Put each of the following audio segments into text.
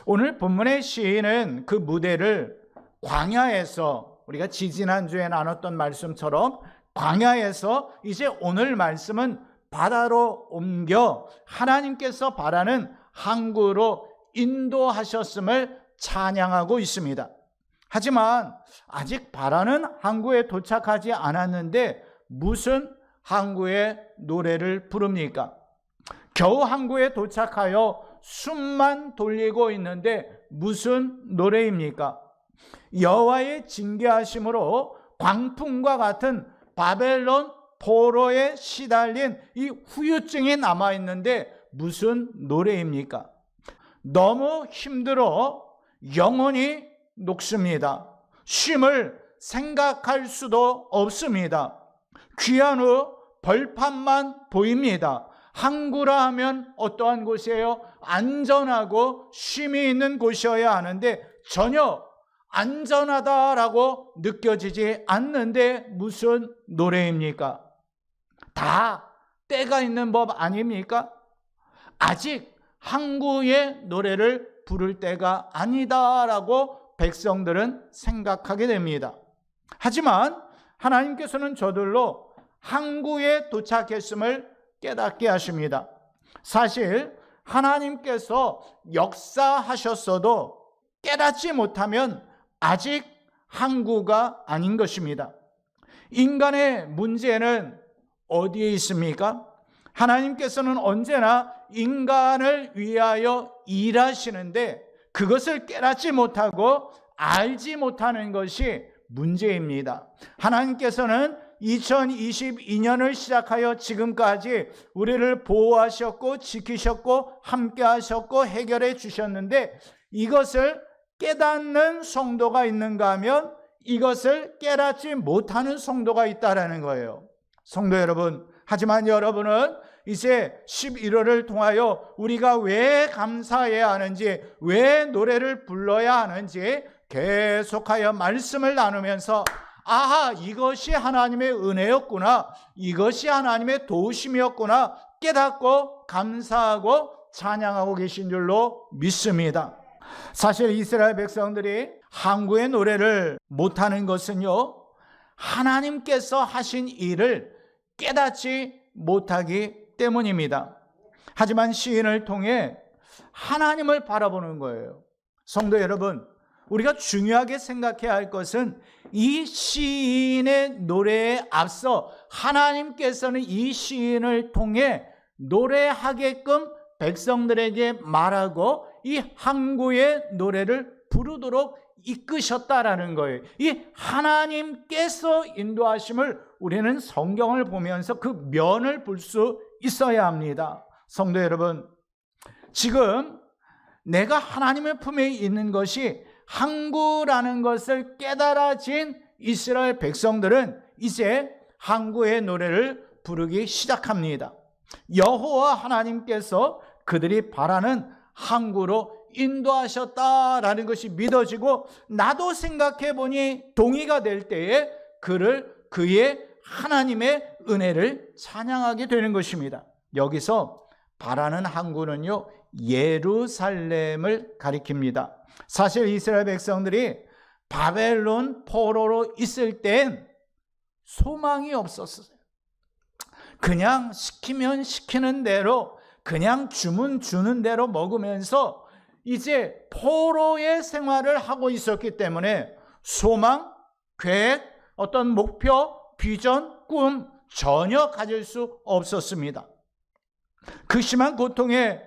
오늘 본문의 시인은 그 무대를 광야에서, 우리가 지지난주에 나눴던 말씀처럼 광야에서 이제 오늘 말씀은 바다로 옮겨 하나님께서 바라는 항구로 인도하셨음을 찬양하고 있습니다. 하지만 아직 바라는 항구에 도착하지 않았는데 무슨 항구의 노래를 부릅니까? 겨우 항구에 도착하여 숨만 돌리고 있는데 무슨 노래입니까? 여호와의 징계하심으로 광풍과 같은 바벨론 포로에 시달린 이 후유증이 남아있는데 무슨 노래입니까? 너무 힘들어 영혼이 녹습니다. 쉼을 생각할 수도 없습니다. 귀한 후 벌판만 보입니다. 항구라 하면 어떠한 곳이에요? 안전하고 쉼이 있는 곳이어야 하는데 전혀 안전하다라고 느껴지지 않는데 무슨 노래입니까? 다 때가 있는 법 아닙니까? 아직 항구의 노래를 부를 때가 아니다라고 백성들은 생각하게 됩니다. 하지만 하나님께서는 저들로 항구에 도착했음을 깨닫게 하십니다. 사실 하나님께서 역사하셨어도 깨닫지 못하면 아직 항구가 아닌 것입니다. 인간의 문제는 어디에 있습니까? 하나님께서는 언제나 인간을 위하여 일하시는데 그것을 깨닫지 못하고 알지 못하는 것이 문제입니다. 하나님께서는 2022년을 시작하여 지금까지 우리를 보호하셨고 지키셨고 함께 하셨고 해결해 주셨는데 이것을 깨닫는 성도가 있는가 하면 이것을 깨닫지 못하는 성도가 있다라는 거예요. 성도 여러분, 하지만 여러분은 이제 11월을 통하여 우리가 왜 감사해야 하는지, 왜 노래를 불러야 하는지 계속하여 말씀을 나누면서 아하, 이것이 하나님의 은혜였구나, 이것이 하나님의 도우심이었구나 깨닫고 감사하고 찬양하고 계신 줄로 믿습니다. 사실 이스라엘 백성들이 항구의 노래를 못하는 것은요, 하나님께서 하신 일을 깨닫지 못하기 때문입니다. 하지만 시인을 통해 하나님을 바라보는 거예요. 성도 여러분, 우리가 중요하게 생각해야 할 것은 이 시인의 노래에 앞서 하나님께서는 이 시인을 통해 노래하게끔 백성들에게 말하고 이 항구의 노래를 부르도록 이끄셨다라는 거예요. 이 하나님께서 인도하심을 우리는 성경을 보면서 그 면을 볼 수 있어야 합니다. 성도 여러분, 지금 내가 하나님의 품에 있는 것이 항구라는 것을 깨달아진 이스라엘 백성들은 이제 항구의 노래를 부르기 시작합니다. 여호와 하나님께서 그들이 바라는 항구로 인도하셨다라는 것이 믿어지고 나도 생각해 보니 동의가 될 때에 그의 하나님의 은혜를 찬양하게 되는 것입니다. 여기서 바라는 항구는요, 예루살렘을 가리킵니다. 사실 이스라엘 백성들이 바벨론 포로로 있을 땐 소망이 없었어요. 그냥 시키면 시키는 대로, 그냥 주면 주는 대로 먹으면서 이제 포로의 생활을 하고 있었기 때문에 소망, 계획, 어떤 목표, 비전, 꿈 전혀 가질 수 없었습니다. 그 심한 고통에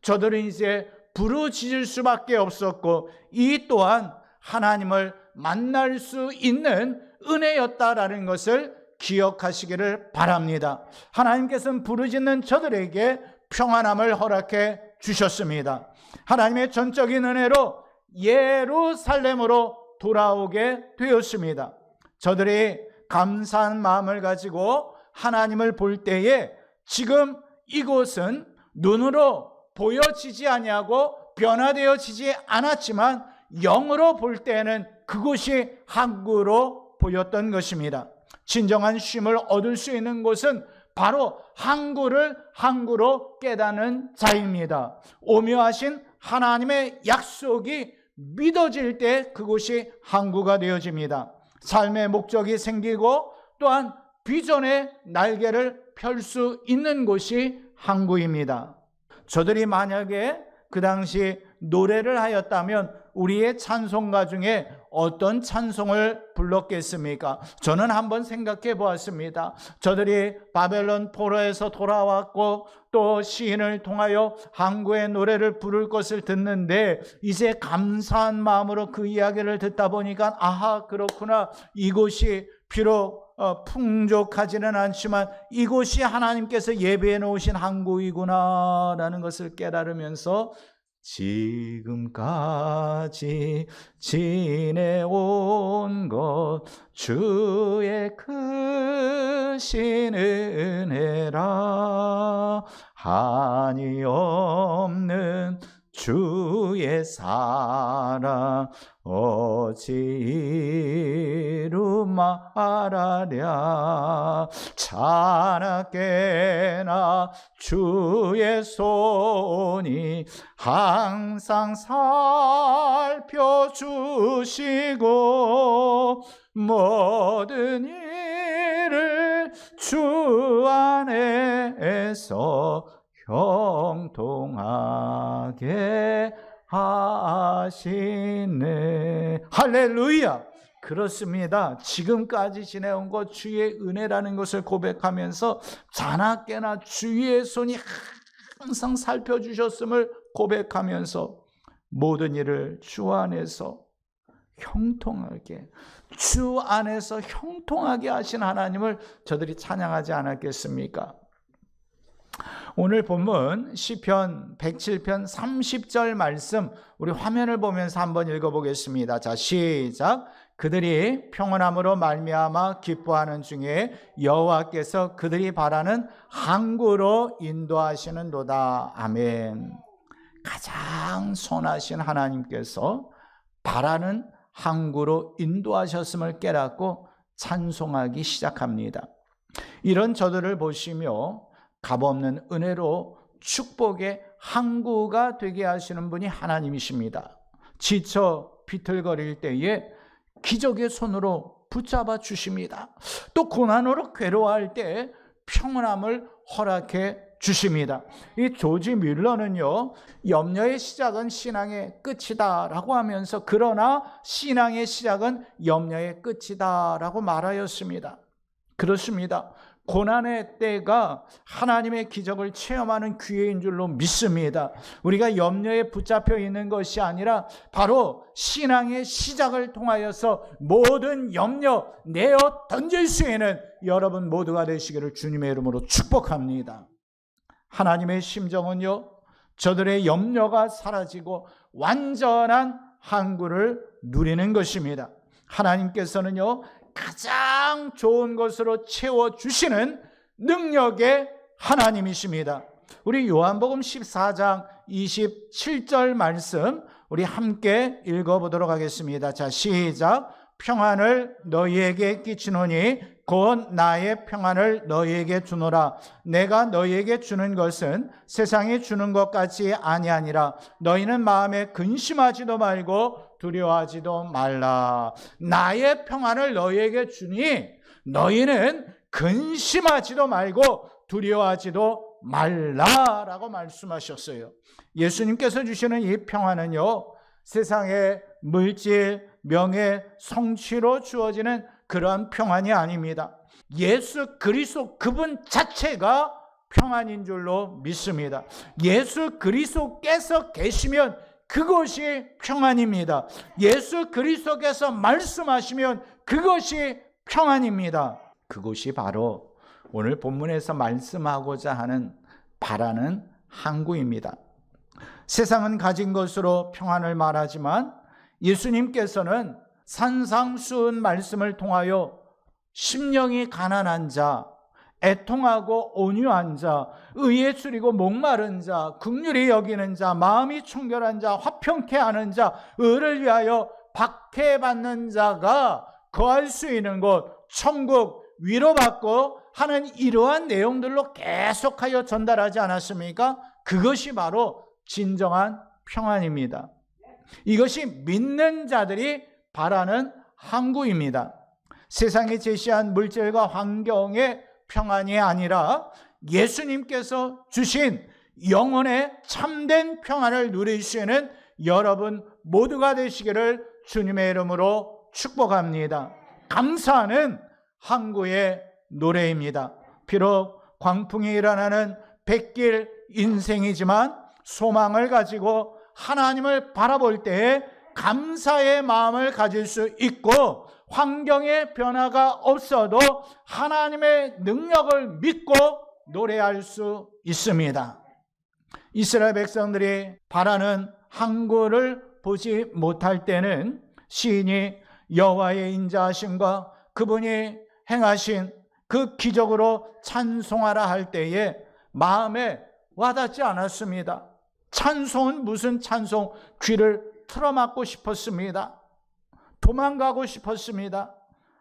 저들은 이제 부르짖을 수밖에 없었고 이 또한 하나님을 만날 수 있는 은혜였다라는 것을 기억하시기를 바랍니다. 하나님께서는 부르짖는 저들에게 평안함을 허락해 주셨습니다. 하나님의 전적인 은혜로 예루살렘으로 돌아오게 되었습니다. 저들이 감사한 마음을 가지고 하나님을 볼 때에 지금 이곳은 눈으로 보여지지 아니하고 변화되어지지 않았지만 영으로 볼 때는 그곳이 항구로 보였던 것입니다. 진정한 쉼을 얻을 수 있는 곳은 바로 항구를 항구로 깨닫는 자입니다. 오묘하신 하나님의 약속이 믿어질 때 그곳이 항구가 되어집니다. 삶의 목적이 생기고 또한 비전의 날개를 펼 수 있는 곳이 항구입니다. 저들이 만약에 그 당시 노래를 하였다면 우리의 찬송가 중에 어떤 찬송을 불렀겠습니까? 저는 한번 생각해 보았습니다. 저들이 바벨론 포로에서 돌아왔고 또 시인을 통하여 항구의 노래를 부를 것을 듣는데 이제 감사한 마음으로 그 이야기를 듣다 보니까 아하, 그렇구나. 이곳이 비록 풍족하지는 않지만 이곳이 하나님께서 예배해 놓으신 항구이구나 라는 것을 깨달으면서 지금까지 지내온 것 주의 크신 은혜라 한이 없는 주의 사랑 어찌 이루 말하랴 자나깨나 주의 손이 항상 살펴주시고 모든 일을 주 안에서 형통하게 하시네. 할렐루야. 그렇습니다. 지금까지 지내온 것 주의 은혜라는 것을 고백하면서 자나깨나 주의 손이 항상 살펴주셨음을 고백하면서 모든 일을 주 안에서 형통하게, 주 안에서 형통하게 하신 하나님을 저들이 찬양하지 않았겠습니까? 오늘 본문 시편 107편 30절 말씀 우리 화면을 보면서 한번 읽어보겠습니다. 자, 시작. 그들이 평안함으로 말미암아 기뻐하는 중에 여호와께서 그들이 바라는 항구로 인도하시는도다. 아멘. 가장 선하신 하나님께서 바라는 항구로 인도하셨음을 깨닫고 찬송하기 시작합니다. 이런 저들을 보시며 값없는 은혜로 축복의 항구가 되게 하시는 분이 하나님이십니다. 지쳐 비틀거릴 때에 기적의 손으로 붙잡아 주십니다. 또 고난으로 괴로워할 때 평안함을 허락해 주십니다. 이 조지 뮬러는요, 염려의 시작은 신앙의 끝이다 라고 하면서 그러나 신앙의 시작은 염려의 끝이다 라고 말하였습니다. 그렇습니다. 고난의 때가 하나님의 기적을 체험하는 기회인 줄로 믿습니다. 우리가 염려에 붙잡혀 있는 것이 아니라 바로 신앙의 시작을 통하여서 모든 염려 내어 던질 수 있는 여러분 모두가 되시기를 주님의 이름으로 축복합니다. 하나님의 심정은요, 저들의 염려가 사라지고 완전한 항구를 누리는 것입니다. 하나님께서는요, 가장 좋은 것으로 채워주시는 능력의 하나님이십니다. 우리 요한복음 14장 27절 말씀 우리 함께 읽어보도록 하겠습니다. 자, 시작. 평안을 너희에게 끼치노니 곧 나의 평안을 너희에게 주노라. 내가 너희에게 주는 것은 세상이 주는 것 같이 아니하니라. 너희는 마음에 근심하지도 말고 두려워하지도 말라. 나의 평안을 너희에게 주니 너희는 근심하지도 말고 두려워하지도 말라라고 말씀하셨어요. 예수님께서 주시는 이 평안은요, 세상의 물질, 명예, 성취로 주어지는 그러한 평안이 아닙니다. 예수 그리스도 그분 자체가 평안인 줄로 믿습니다. 예수 그리스도께서 계시면 그것이 평안입니다. 예수 그리스도께서 말씀하시면 그것이 평안입니다. 그것이 바로 오늘 본문에서 말씀하고자 하는 바라는 항구입니다. 세상은 가진 것으로 평안을 말하지만 예수님께서는 산상수훈 말씀을 통하여 심령이 가난한 자, 애통하고 온유한 자, 의에 줄이고 목마른 자, 긍휼히 여기는 자, 마음이 청결한 자, 화평케 하는 자, 의를 위하여 박해받는 자가 거할 수 있는 곳, 천국, 위로받고 하는 이러한 내용들로 계속하여 전달하지 않았습니까? 그것이 바로 진정한 평안입니다. 이것이 믿는 자들이 바라는 항구입니다. 세상이 제시한 물질과 환경의 평안이 아니라 예수님께서 주신 영혼의 참된 평안을 누릴 수 있는 여러분 모두가 되시기를 주님의 이름으로 축복합니다. 감사하는 항구의 노래입니다. 비록 광풍이 일어나는 백길 인생이지만 소망을 가지고 하나님을 바라볼 때에 감사의 마음을 가질 수 있고 환경의 변화가 없어도 하나님의 능력을 믿고 노래할 수 있습니다. 이스라엘 백성들이 바라는 항구를 보지 못할 때는 시인이 여호와의 인자하심과 그분이 행하신 그 기적으로 찬송하라 할 때에 마음에 와닿지 않았습니다. 찬송은 무슨 찬송? 귀를 틀어막고 싶었습니다. 도망가고 싶었습니다.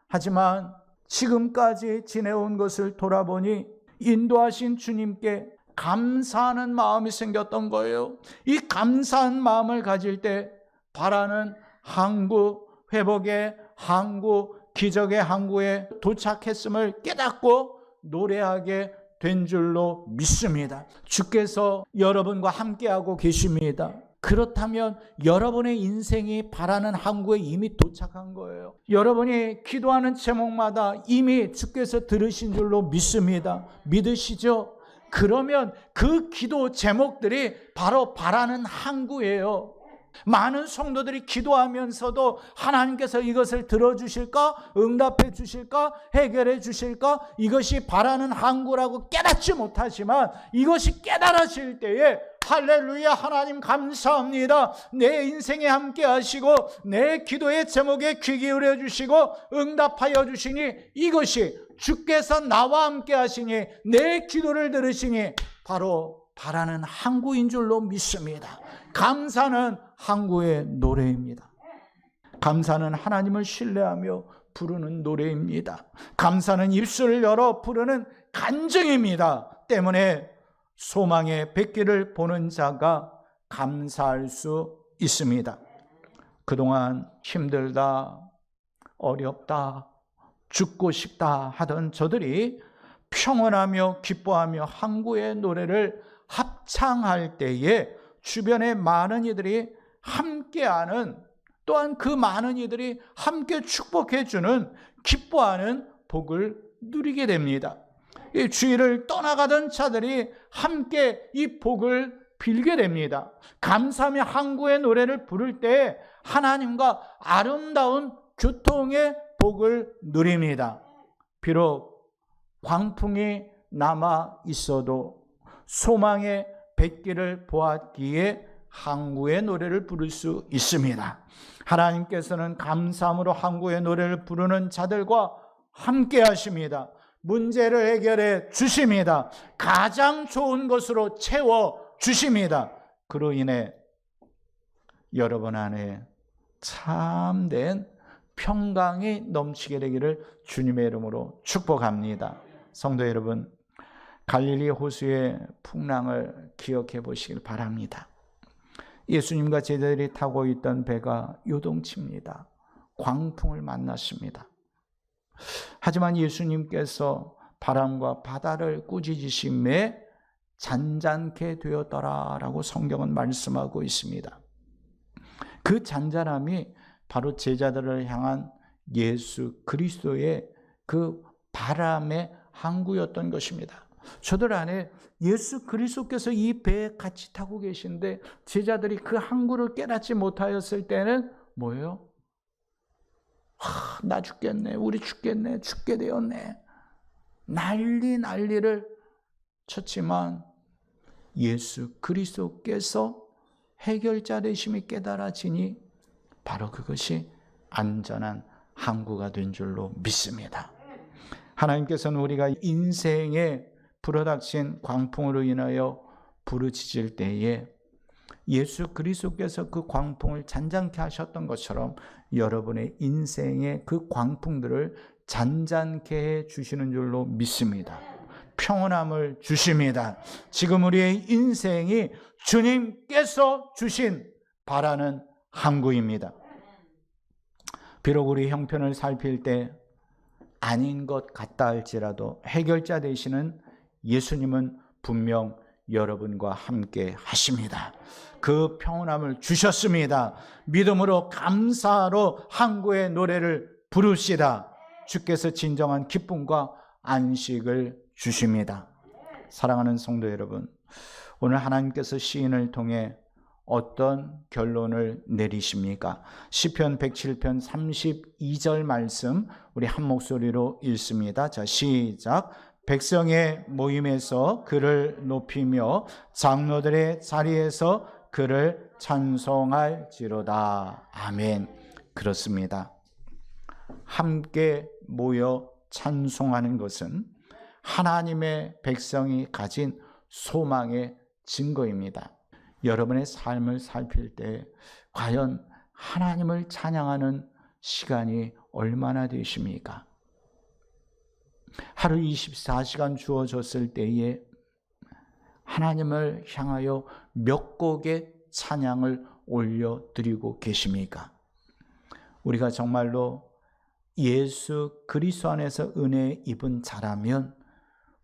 하지만 지금까지 지내온 것을 돌아보니 인도하신 주님께 감사하는 마음이 생겼던 거예요. 이 감사한 마음을 가질 때 바라는 항구, 회복의 항구, 기적의 항구에 도착했음을 깨닫고 노래하게 된 줄로 믿습니다. 주께서 여러분과 함께하고 계십니다. 그렇다면 여러분의 인생이 바라는 항구에 이미 도착한 거예요. 여러분이 기도하는 제목마다 이미 주께서 들으신 줄로 믿습니다. 믿으시죠? 그러면 그 기도 제목들이 바로 바라는 항구예요. 많은 성도들이 기도하면서도 하나님께서 이것을 들어주실까? 응답해 주실까? 해결해 주실까? 이것이 바라는 항구라고 깨닫지 못하지만 이것이 깨달아질 때에 할렐루야, 하나님 감사합니다. 내 인생에 함께 하시고 내 기도의 제목에 귀 기울여 주시고 응답하여 주시니 이것이 주께서 나와 함께 하시니 내 기도를 들으시니 바로 바라는 항구인 줄로 믿습니다. 감사는 항구의 노래입니다. 감사는 하나님을 신뢰하며 부르는 노래입니다. 감사는 입술을 열어 부르는 간증입니다. 때문에 소망의 백기를 보는 자가 감사할 수 있습니다. 그동안 힘들다, 어렵다, 죽고 싶다 하던 저들이 평안하며 기뻐하며 항구의 노래를 합창할 때에 주변의 많은 이들이 함께하는, 또한 그 많은 이들이 함께 축복해 주는, 기뻐하는 복을 누리게 됩니다. 이 주일을 떠나가던 자들이 함께 이 복을 빌게 됩니다. 감사하며 항구의 노래를 부를 때 하나님과 아름다운 교통의 복을 누립니다. 비록 광풍이 남아 있어도 소망의 백기를 보았기에 항구의 노래를 부를 수 있습니다. 하나님께서는 감사함으로 항구의 노래를 부르는 자들과 함께 하십니다. 문제를 해결해 주십니다. 가장 좋은 것으로 채워 주십니다. 그로 인해 여러분 안에 참된 평강이 넘치게 되기를 주님의 이름으로 축복합니다. 성도 여러분, 갈릴리 호수의 풍랑을 기억해 보시길 바랍니다. 예수님과 제자들이 타고 있던 배가 요동칩니다. 광풍을 만났습니다. 하지만 예수님께서 바람과 바다를 꾸짖으심에 잔잔케 되었더라라고 성경은 말씀하고 있습니다. 그 잔잔함이 바로 제자들을 향한 예수 그리스도의 그 바람의 항구였던 것입니다. 저들 안에 예수 그리스도께서 이 배에 같이 타고 계신데 제자들이 그 항구를 깨닫지 못하였을 때는 뭐예요? 나 죽겠네, 우리 죽겠네, 죽게 되었네, 난리를 쳤지만 예수 그리스도께서 해결자 되심이 깨달아지니 바로 그것이 안전한 항구가 된 줄로 믿습니다. 하나님께서는 우리가 인생에 불어닥친 광풍으로 인하여 부르짖을 때에 예수 그리스도께서 그 광풍을 잔잔케 하셨던 것처럼 여러분의 인생의 그 광풍들을 잔잔케 해 주시는 줄로 믿습니다. 평온함을 주십니다. 지금 우리의 인생이 주님께서 주신 바라는 항구입니다. 비록 우리 형편을 살필 때 아닌 것 같다 할지라도 해결자 되시는 예수님은 분명 여러분과 함께 하십니다. 그 평온함을 주셨습니다. 믿음으로 감사로 항구의 노래를 부릅시다. 주께서 진정한 기쁨과 안식을 주십니다. 사랑하는 성도 여러분, 오늘 하나님께서 시인을 통해 어떤 결론을 내리십니까? 시편 107편 32절 말씀 우리 한 목소리로 읽습니다. 자, 시작. 백성의 모임에서 그를 높이며 장로들의 자리에서 그를 찬송할지로다. 아멘. 그렇습니다. 함께 모여 찬송하는 것은 하나님의 백성이 가진 소망의 증거입니다. 여러분의 삶을 살필 때 과연 하나님을 찬양하는 시간이 얼마나 되십니까? 하루 24시간 주어졌을 때에 하나님을 향하여 몇 곡의 찬양을 올려드리고 계십니까? 우리가 정말로 예수 그리스도 안에서 은혜 입은 자라면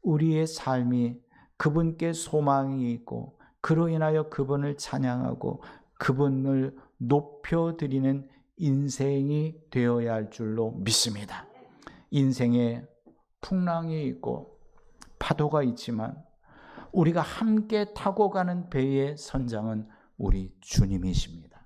우리의 삶이 그분께 소망이 있고 그로 인하여 그분을 찬양하고 그분을 높여드리는 인생이 되어야 할 줄로 믿습니다. 인생에 풍랑이 있고 파도가 있지만 우리가 함께 타고 가는 배의 선장은 우리 주님이십니다.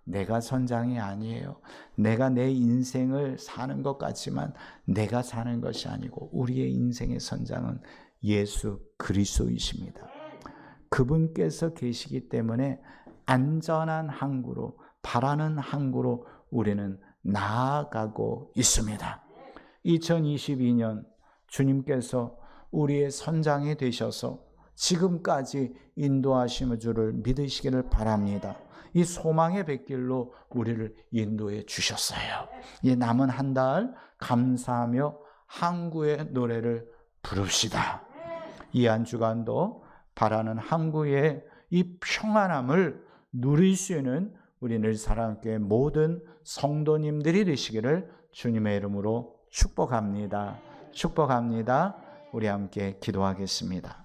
내가 선장이 아니에요. 내가 내 인생을 사는 것 같지만 내가 사는 것이 아니고 우리의 인생의 선장은 예수 그리스도이십니다. 그분께서 계시기 때문에 안전한 항구로, 바라는 항구로 우리는 나아가고 있습니다. 2022년 주님께서 우리의 선장이 되셔서 지금까지 인도하시는 줄을 믿으시기를 바랍니다. 이 소망의 뱃길로 우리를 인도해 주셨어요. 이 남은 한 달 감사하며 항구의 노래를 부릅시다. 이 한 주간도 바라는 항구의 이 평안함을 누릴 수 있는 우리 늘 사랑교회 모든 성도님들이 되시기를 주님의 이름으로 축복합니다. 축복합니다. 우리 함께 기도하겠습니다.